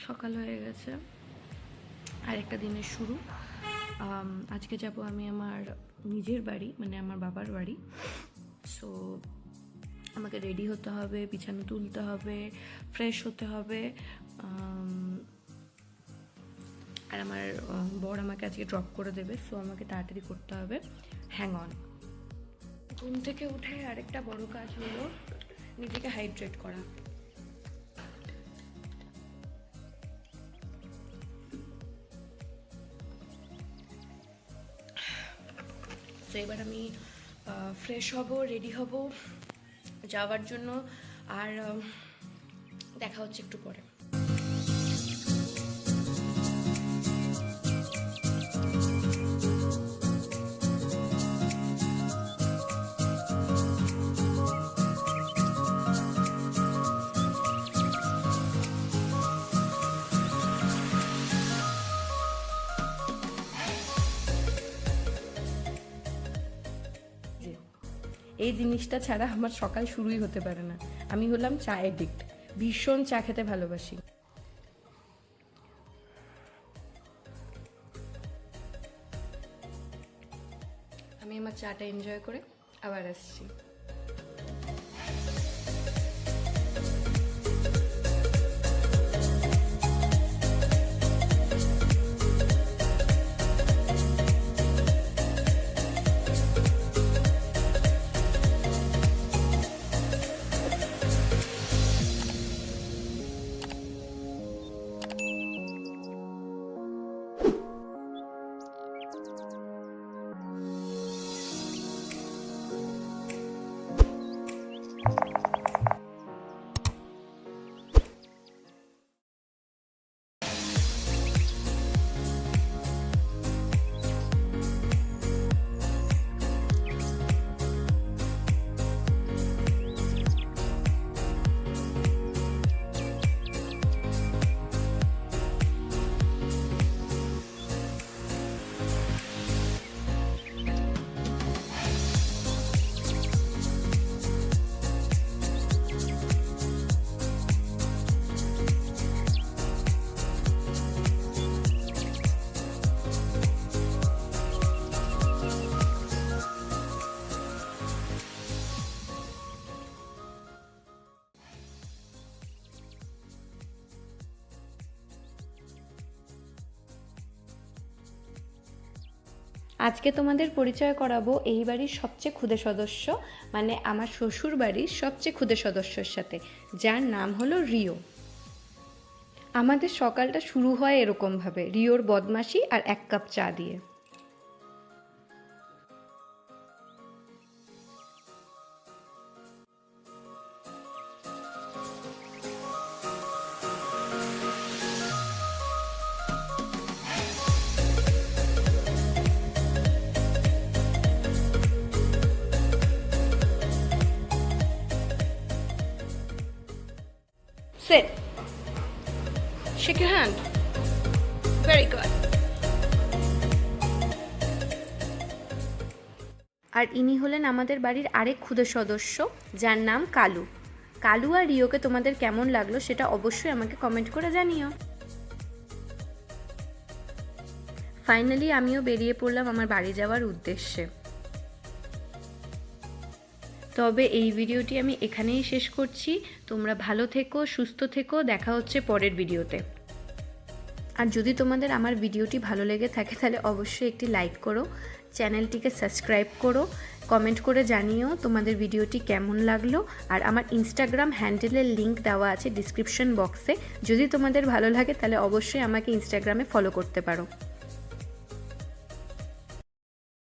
সকাল হয়ে গেছে, আরেকটা দিনের শুরু। আজকে যাব আমি আমার নিজের বাড়ি, মানে আমার বাবার বাড়ি। সো আমাকে রেডি হতে হবে, বিছানা তুলতে হবে, ফ্রেশ হতে হবে। আর আমার বর আমাকে আজকে ড্রপ করে দেবে, সো আমাকে তাড়াতাড়ি করতে হবে। Hang on. ঘুম থেকে উঠে আরেকটা বড় কাজ হলো নিজেকে হাইড্রেট করা। তো এবার আমি ফ্রেশ হব, রেডি হব যাওয়ার জন্য। আর দেখা হচ্ছে একটু পরে। এই জিনিসটা ছাড়া আমার সকাল শুরুই হতে পারে না। আমি হলাম চা এডিক্ট, ভীষণ চা খেতে ভালোবাসি। আমি আমার চাটা এনজয় করে আবার আসছি। আজকে তোমাদের পরিচয় করাবো এই বাড়ির সবচেয়ে ক্ষুদে সদস্য, মানে আমার শ্বশুর বাড়ির সবচেয়ে ক্ষুদে সদস্যর সাথে, যার নাম হলো রিও। আমাদের সকালটা শুরু হয় এরকমভাবে, রিওর বদমাশি আর 1 কাপ চা দিয়ে। Sit. Shake your hand. Very good. আর ইনি হলেন আমাদের বাড়ির আরেক ক্ষুদে সদস্য, যার নাম কালু। কালু আর রিওকে তোমাদের কেমন লাগলো সেটা অবশ্যই আমাকে কমেন্ট করে জানিও। ফাইনালি আমিও বেরিয়ে পড়লাম আমার বাড়ি যাওয়ার উদ্দেশ্যে। তবে এই ভিডিওটি আমি এখানেই শেষ করছি। তোমরা ভালো থেকো, সুস্থ থেকো, দেখা হচ্ছে পরের ভিডিওতে। আর যদি তোমাদের আমার ভিডিওটি ভালো লেগে থাকে তাহলে অবশ্যই একটি লাইক করো, চ্যানেলটিকে সাবস্ক্রাইব করো, কমেন্ট করে জানিও তোমাদের ভিডিওটি কেমন লাগলো। আর আমার ইনস্টাগ্রাম হ্যান্ডেলের লিঙ্ক দেওয়া আছে ডিসক্রিপশন বক্সে। যদি তোমাদের ভালো লাগে তাহলে অবশ্যই আমাকে ইনস্টাগ্রামে ফলো করতে পারো।